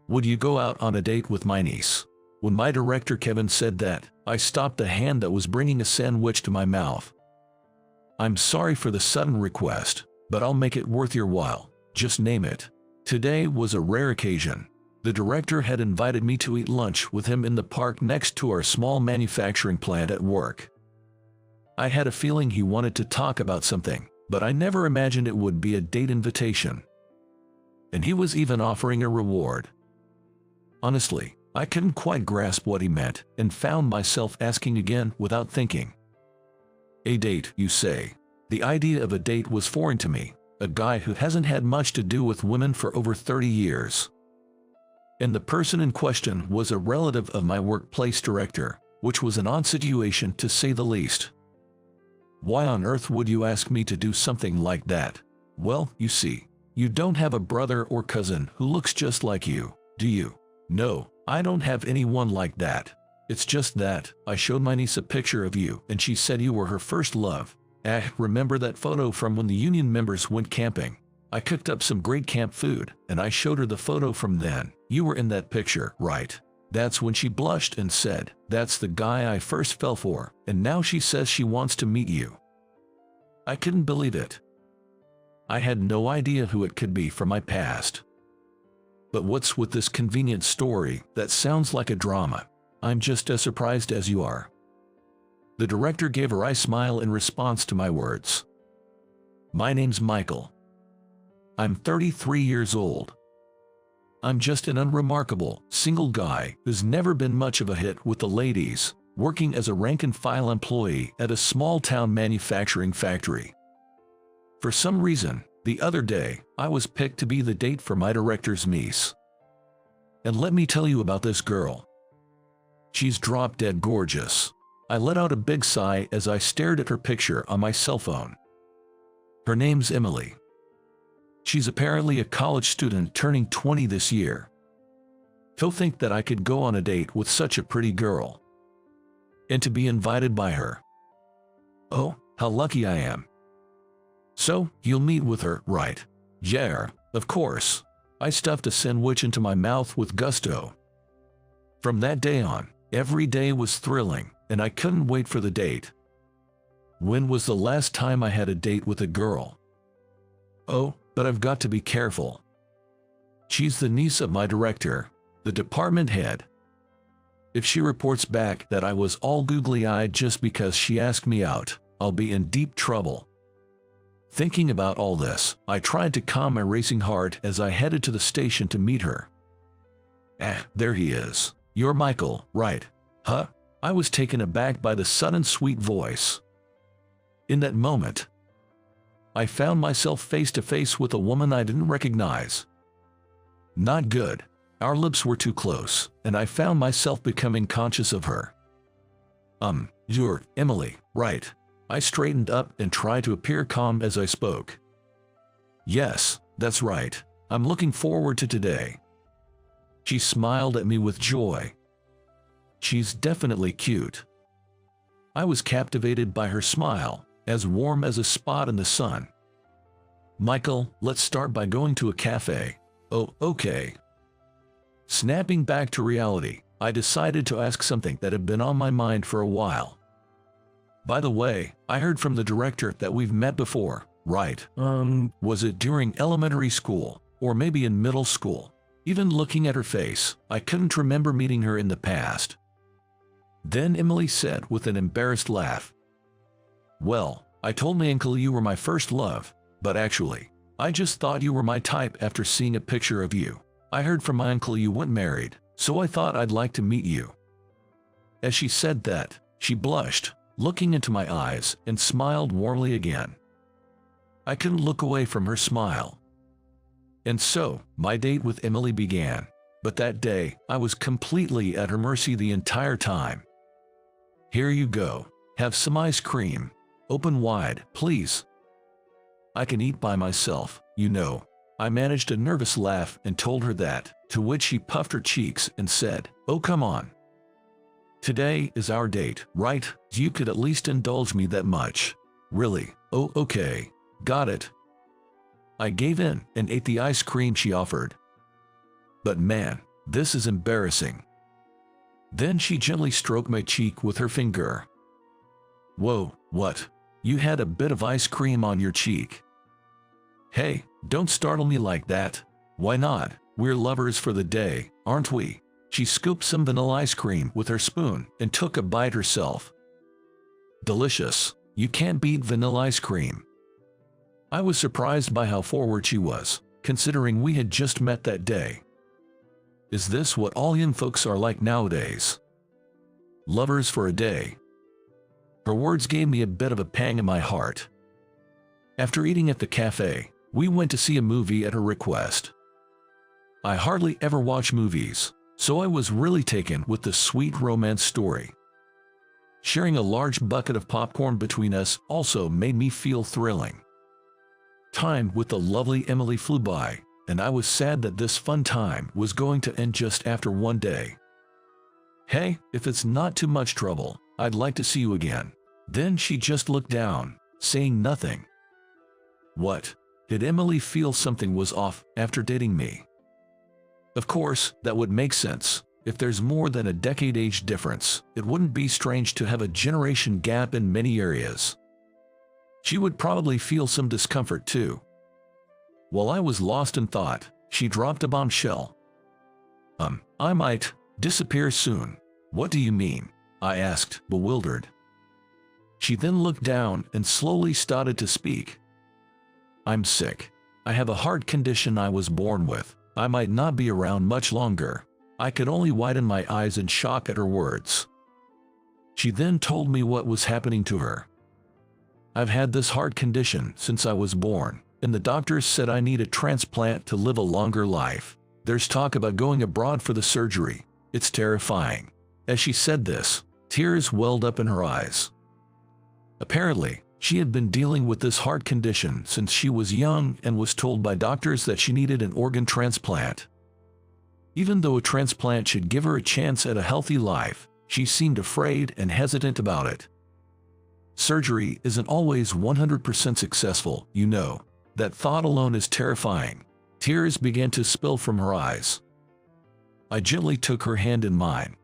Would you go out on a date with my niece? When my director Kevin said that, I stopped the hand that was bringing a sandwich to my mouth. I'm sorry for the sudden request, but I'll make it worth your while. Just name it. Today was a rare occasion. The director had invited me to eat lunch with him in the park next to our small manufacturing plant at work. I had a feeling he wanted to talk about something, but I never imagined it would be a date invitation. And he was even offering a reward. Honestly, I couldn't quite grasp what he meant and found myself asking again without thinking. A date, you say? The idea of a date was foreign to me, a guy who hasn't had much to do with women for over 30 years. And the person in question was a relative of my workplace director, which was an odd situation to say the least. Why on earth would you ask me to do something like that? Well, you see, you don't have a brother or cousin who looks just like you, do you? No, I don't have anyone like that. It's just that I showed my niece a picture of you and she said you were her first love. Remember that photo from when the union members went camping? I cooked up some great camp food and I showed her the photo from then. You were in that picture, right? That's when she blushed and said, "That's the guy I first fell for," and now she says she wants to meet you. I couldn't believe it. I had no idea who it could be from my past. But what's with this convenient story that sounds like a drama? I'm just as surprised as you are. The director gave a wry smile in response to my words. My name's Michael. I'm 33 years old. I'm just an unremarkable, single guy who's never been much of a hit with the ladies, working as a rank-and-file employee at a small-town manufacturing factory. For some reason, the other day, I was picked to be the date for my director's niece. And let me tell you about this girl. She's drop-dead gorgeous. I let out a big sigh as I stared at her picture on my cell phone. Her name's Emily. She's apparently a college student turning 20 this year. To think that I could go on a date with such a pretty girl. And to be invited by her. Oh, how lucky I am. So, you'll meet with her, right? Yeah, of course. I stuffed a sandwich into my mouth with gusto. From that day on, every day was thrilling, and I couldn't wait for the date. When was the last time I had a date with a girl? Oh, but I've got to be careful. She's the niece of my director, the department head. If she reports back that I was all googly-eyed just because she asked me out, I'll be in deep trouble. Thinking about all this, I tried to calm my racing heart as I headed to the station to meet her. There he is. You're Michael, right? Huh? I was taken aback by the sudden sweet voice. In that moment, I found myself face to face with a woman I didn't recognize. Not good. Our lips were too close, and I found myself becoming conscious of her. You're Emily, right? I straightened up and tried to appear calm as I spoke. Yes, that's right. I'm looking forward to today. She smiled at me with joy. She's definitely cute. I was captivated by her smile, as warm as a spot in the sun. Michael, let's start by going to a cafe. Oh, okay. Snapping back to reality, I decided to ask something that had been on my mind for a while. By the way, I heard from the director that we've met before, right? Was it during elementary school, or maybe in middle school? Even looking at her face, I couldn't remember meeting her in the past. Then Emily said with an embarrassed laugh, "Well, I told my uncle you were my first love, but actually, I just thought you were my type after seeing a picture of you. I heard from my uncle you weren't married, so I thought I'd like to meet you." As she said that, she blushed, looking into my eyes, and smiled warmly again. I couldn't look away from her smile. And so, my date with Emily began. But that day, I was completely at her mercy the entire time. "Here you go. Have some ice cream. Open wide, please." "I can eat by myself, you know." I managed a nervous laugh and told her that, to which she puffed her cheeks and said, "Oh, come on. Today is our date, right? You could at least indulge me that much." "Really? Oh, okay. Got it." I gave in and ate the ice cream she offered. But man, This is embarrassing. Then she gently stroked my cheek with her finger. Whoa, what? You had a bit of ice cream on your cheek. Hey, don't startle me like that. Why not? We're lovers for the day, aren't we? She scooped some vanilla ice cream with her spoon and took a bite herself. Delicious. You can't beat vanilla ice cream. I was surprised by how forward she was, considering we had just met that day. Is this what all young folks are like nowadays? Lovers for a day. Her words gave me a bit of a pang in my heart. After eating at the cafe, we went to see a movie at her request. I hardly ever watch movies, so I was really taken with the sweet romance story. Sharing a large bucket of popcorn between us also made me feel thrilling. Time with the lovely Emily flew by, and I was sad that this fun time was going to end just after one day. Hey, if it's not too much trouble, I'd like to see you again. Then she just looked down, saying nothing. What? Did Emily feel something was off after dating me? Of course, that would make sense. If there's more than a decade age difference, it wouldn't be strange to have a generation gap in many areas. She would probably feel some discomfort too. While I was lost in thought, she dropped a bombshell. I might disappear soon. What do you mean? I asked, bewildered. She then looked down and slowly started to speak. I'm sick. I have a heart condition I was born with. I might not be around much longer. I could only widen my eyes in shock at her words. She then told me what was happening to her. I've had this heart condition since I was born, and the doctors said I need a transplant to live a longer life. There's talk about going abroad for the surgery. It's terrifying. As she said this, tears welled up in her eyes. Apparently, she had been dealing with this heart condition since she was young and was told by doctors that she needed an organ transplant. Even though a transplant should give her a chance at a healthy life, she seemed afraid and hesitant about it. Surgery isn't always 100% successful, you know. That thought alone is terrifying. Tears began to spill from her eyes. I gently took her hand in mine.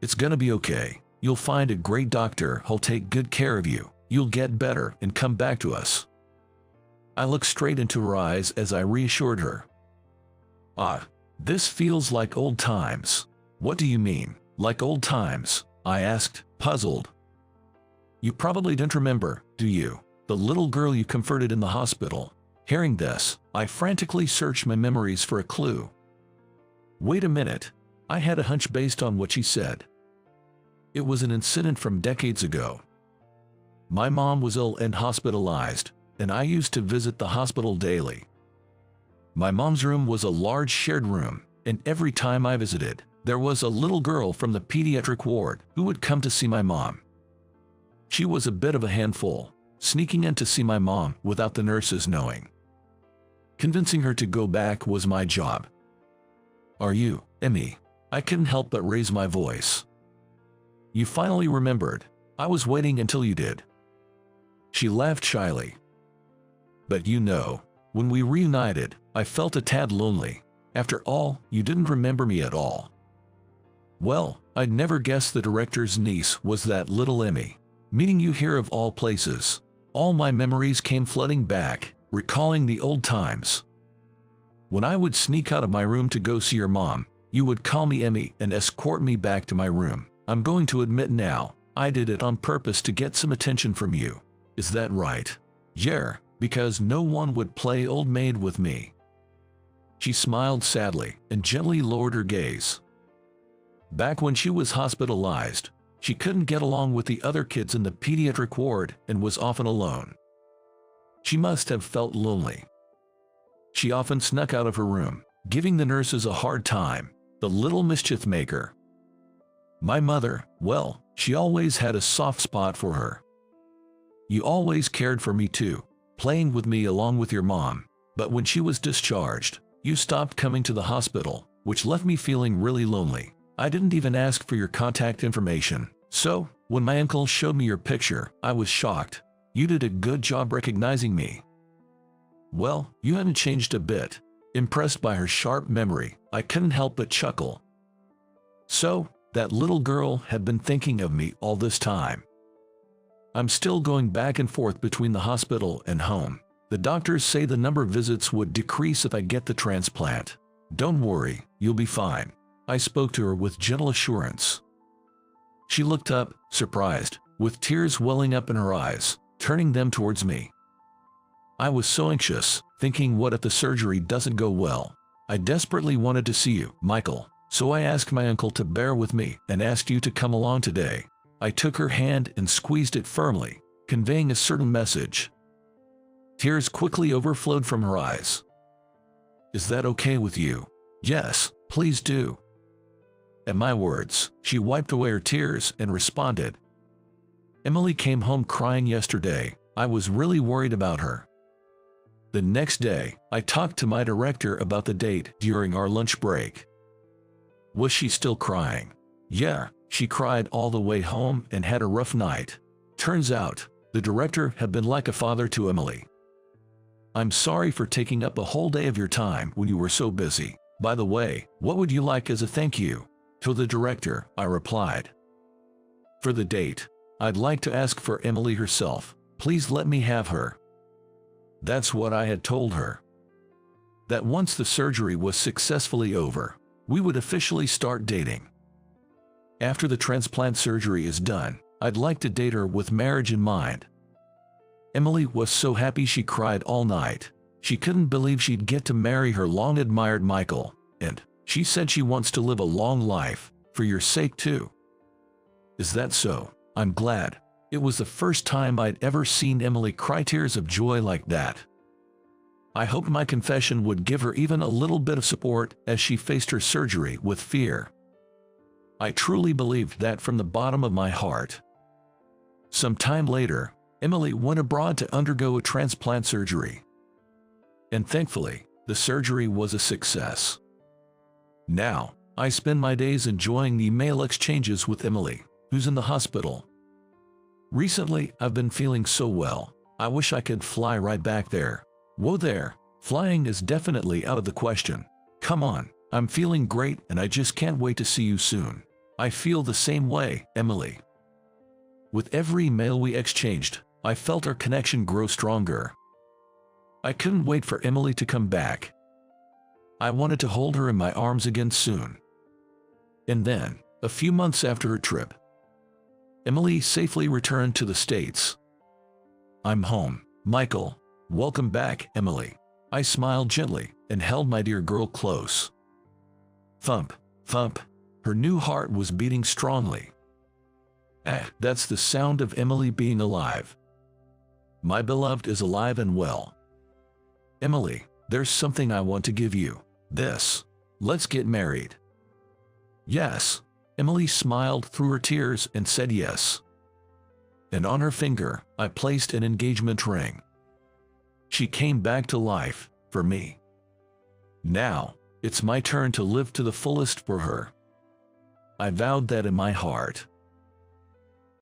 It's gonna be okay. You'll find a great doctor who'll take good care of you. You'll get better and come back to us. I looked straight into her eyes as I reassured her. This feels like old times. What do you mean, like old times? I asked, puzzled. You probably don't remember, do you? The little girl you comforted in the hospital. Hearing this, I frantically searched my memories for a clue. Wait a minute. I had a hunch based on what she said. It was an incident from decades ago. My mom was ill and hospitalized, and I used to visit the hospital daily. My mom's room was a large shared room, and every time I visited, there was a little girl from the pediatric ward who would come to see my mom. She was a bit of a handful, sneaking in to see my mom without the nurses knowing. Convincing her to go back was my job. Are you, Emmy? I couldn't help but raise my voice. You finally remembered. I was waiting until you did. She laughed shyly. But you know, when we reunited, I felt a tad lonely. After all, you didn't remember me at all. Well, I'd never guessed the director's niece was that little Emmy. Meeting you here of all places. All my memories came flooding back, recalling the old times. When I would sneak out of my room to go see your mom, you would call me Emmy and escort me back to my room. I'm going to admit now, I did it on purpose to get some attention from you. Is that right? Yeah, because no one would play old maid with me. She smiled sadly and gently lowered her gaze. Back when she was hospitalized, she couldn't get along with the other kids in the pediatric ward and was often alone. She must have felt lonely. She often snuck out of her room, giving the nurses a hard time, the little mischief maker. My mother, well, she always had a soft spot for her. You always cared for me too, playing with me along with your mom, but when she was discharged, you stopped coming to the hospital, which left me feeling really lonely. I didn't even ask for your contact information, so when my uncle showed me your picture, I was shocked. You did a good job recognizing me. Well, you hadn't changed a bit. Impressed by her sharp memory, I couldn't help but chuckle. So, that little girl had been thinking of me all this time. I'm still going back and forth between the hospital and home. The doctors say the number of visits would decrease if I get the transplant. Don't worry, you'll be fine. I spoke to her with gentle assurance. She looked up, surprised, with tears welling up in her eyes, turning them towards me. I was so anxious, thinking, what if the surgery doesn't go well? I desperately wanted to see you, Michael, so I asked my uncle to bear with me and asked you to come along today. I took her hand and squeezed it firmly, conveying a certain message. Tears quickly overflowed from her eyes. Is that okay with you? Yes, please do. At my words, she wiped away her tears and responded. Emily came home crying yesterday. I was really worried about her. The next day, I talked to my director about the date during our lunch break. Was she still crying? Yeah, she cried all the way home and had a rough night. Turns out, the director had been like a father to Emily. I'm sorry for taking up a whole day of your time when you were so busy. By the way, what would you like as a thank you? To the director, I replied. For the date, I'd like to ask for Emily herself. Please let me have her. That's what I had told her. That once the surgery was successfully over, we would officially start dating. After the transplant surgery is done, I'd like to date her with marriage in mind. Emily was so happy she cried all night. She couldn't believe she'd get to marry her long-admired Michael, and she said she wants to live a long life, for your sake too. Is that so? I'm glad. It was the first time I'd ever seen Emily cry tears of joy like that. I hoped my confession would give her even a little bit of support as she faced her surgery with fear. I truly believed that from the bottom of my heart. Some time later, Emily went abroad to undergo a transplant surgery. And thankfully, the surgery was a success. Now, I spend my days enjoying the email exchanges with Emily, who's in the hospital. Recently, I've been feeling so well, I wish I could fly right back there. Whoa there, flying is definitely out of the question. Come on, I'm feeling great and I just can't wait to see you soon. I feel the same way, Emily. With every email we exchanged, I felt our connection grow stronger. I couldn't wait for Emily to come back. I wanted to hold her in my arms again soon. And then, a few months after her trip, Emily safely returned to the States. I'm home, Michael. Welcome back, Emily. I smiled gently and held my dear girl close. Thump, thump. Her new heart was beating strongly. That's the sound of Emily being alive. My beloved is alive and well. Emily, there's something I want to give you. This. Let's get married. Yes. Emily smiled through her tears and said yes. And on her finger, I placed an engagement ring. She came back to life, for me. Now, it's my turn to live to the fullest for her. I vowed that in my heart.